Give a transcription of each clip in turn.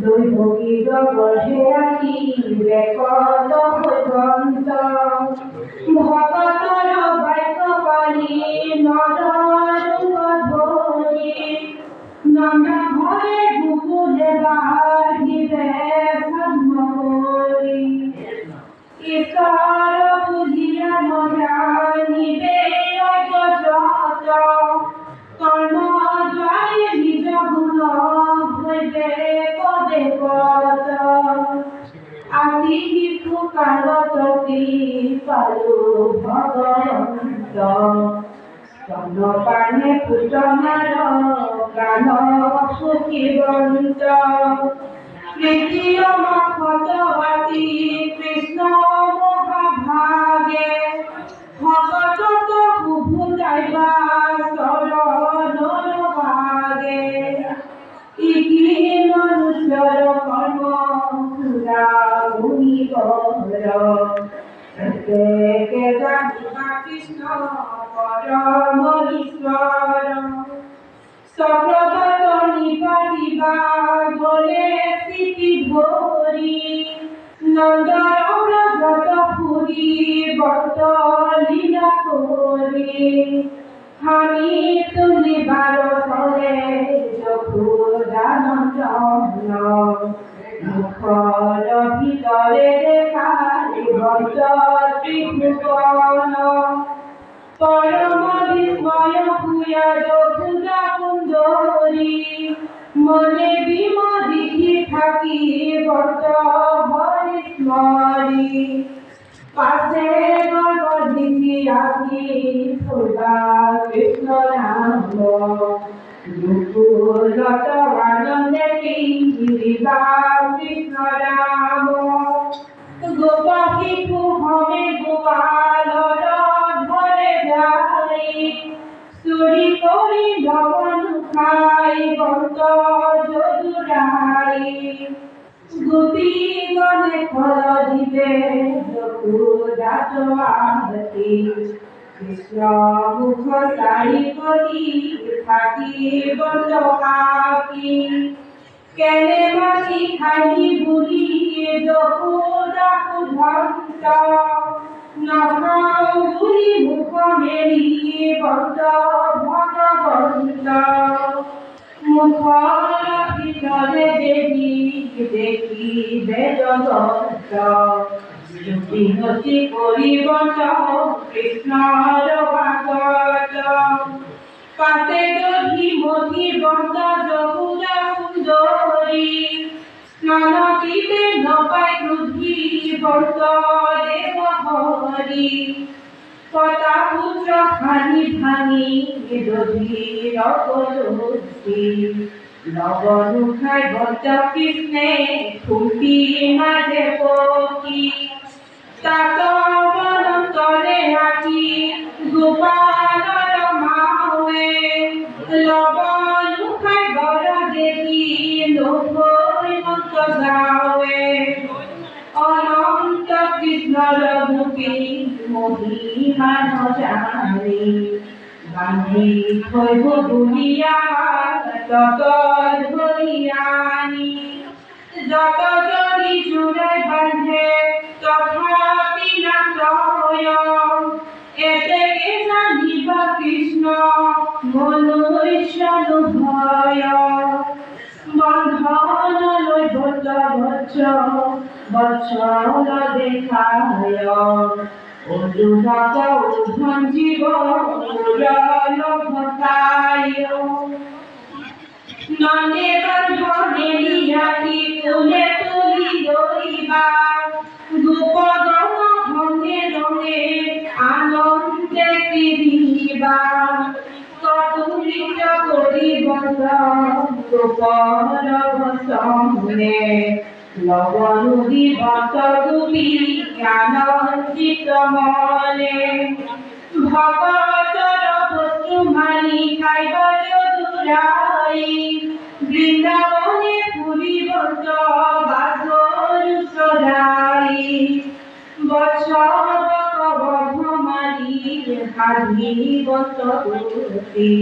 দৈভোগীর গর্ভে আকি বেকত পর্যন্ত ভগতর বাক্য পালি নররূপ ধরি নানা ঘরে গুকুলে বাহিবে সাধন করি ঈশ্বর বুঝিয়া নজানিবে অজ্ঞত কর্ম দ্বারে নিজ গুণ হইবে পদে পদ আদি কিছু কালতী পালু ভগবন্ত স্তন্যপানে পুটনার গান সুখীবন্ত তৃতীয় মখতবাতি কৃষ্ণ মহাভাগে ভগত কুভুতাইবা শরণর ভাগে ইকি মনুষ্যর কর্ম সুরা মুনিবর প্রত্যেকে জানিবা কৃষ্ণ পরম ঈশ্বর সপ্রদত নিপাতিবা গলে স্মৃতি ভরি নন্দর ব্রত পুরী বত লীলা করি আমি তুলিবার সরে যখুদানন্দন মুখর ভিতরে দেখাই বত ত্রিভুবন পরম বিস্ময় ভূয়া যখুদা কুন্দরী মনে বিমোদিতি থাকি বত হরিস্মরী পাশে গর্ভদিতি আকি সদা কৃষ্ণ নাম গুকুলত আনন্দে কিঙ্কিরিবা কৃষ্ণ রাম গোপ শিশু হমে গোপালর ধরে যাই চুরি করি ধন খাই বন্ত যদুরাই গোপী গণে ফল দিবে যকুদাত আরতি কৃষ্ণ মুখ চারি করি থাকি বন্ধ হাকি কেনে মাছি খাইনি বুড়ি যকুদাত ভক্ত নখাও বুড়ি মুখ মেরি বন্ধ ভগবন্ত মুখর ভিতরে দেবী দেখি বেদগত বিনতি করিবত কৃষ্ণর ভাগত পাতে দধি মধি বন্ধ যমুনা সুন্দরী স্নান দিতে নপাই ক্রুধি বন্ধ দেব হরি কতা পুত্র হানি ভাঙি দধি রকলতি লবণ খাই বদ্ধ কৃষ্ণে ফুটি মাঝে পকি তাত বনন্তরে আকি গোপালর মাওয়ে লবণ খাই বড় দেখি লোভই মন্ত গাওয়ে অনন্ত কৃষ্ণর মুখে মহিমা জানি বান্ধি থৈব দুনিয়া তত ধরিয়ানি যত যদি জুড়ে বান্ধে তথাপি না প্রয় এতে জানিবা কৃষ্ণ মনুষ্য ভয় বন্ধন লৈ বদ্ধ বচ্চ বৎসল দেখায় অর্জুনক উদ্ধন জীব পুরল ভটায় নন্দে বন্ধনে নিয়াতি তুলে তুলি দইবা গোপগণ ভঙ্গে রঙে আনন্দে ফিরিবা কতুলিত করিবত গোপর ভসনে লবণ দিবত গুবি আনন্দিত মনে ভগতর বস্তু মানি খাইব যদুরাই বৃন্দাবনে পুরিবত বাসর সদাই বৎসবক বর্ধমানি হারিবত তুলসী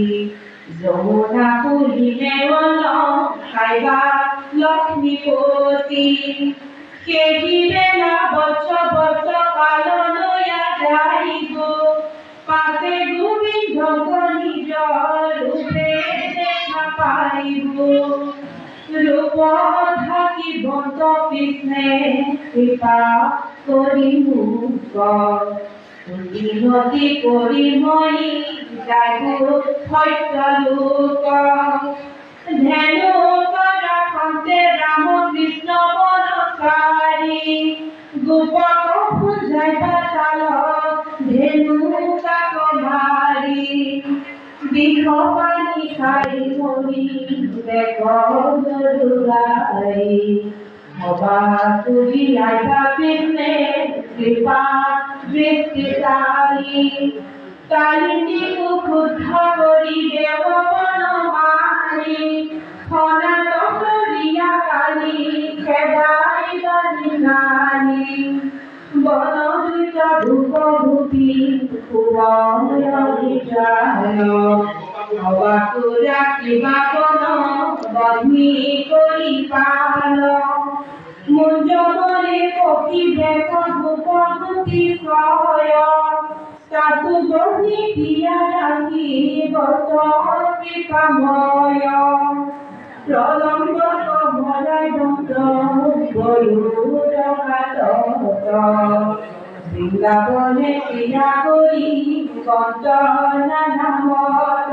যমুনা পুরিলে বল খাইবা লক্ষ্মীপতি কেহিবে না বছ বছ কাল লয়া যাইব পাতে গোবিন্দ নিজ রূপে দেখা পাইব রূপ থাকিব কৃষ্ণে কৃপা করি মুখ উন্নতি কৰি মই যাইব সত্যলোক ধেনু কৰা খন্তে ৰাম কৃষ্ণ বনচাৰী গোপক বুজাইবা তাল ধেনু কাক মাৰি বিষ পানী খাই মৰি বেক গৰুগাই হবা তুলি আইবা কৃষ্ণে কৃপা দৃষ্টিদায়ী কালিনীকু শুদ্ধ কৰি দেৱ বনমালী সনাতন ৰিয়া কালী খেদাই বাণী নানী বনদূত ধূপ ধূপি ভবাটো ৰাখিবা বন বন্নী কৰি পাল মুঞ্জমনে পকিবে ধূপ ধূপি ছয় সাধু বন্নী দিয়া ৰাখি বত কৃপাময় প্ৰলম্ব ভৰাই দন্ত গৰুড় হাতত বৃন্দাবনে ক্ৰীড়া কৰি কন্ত নামত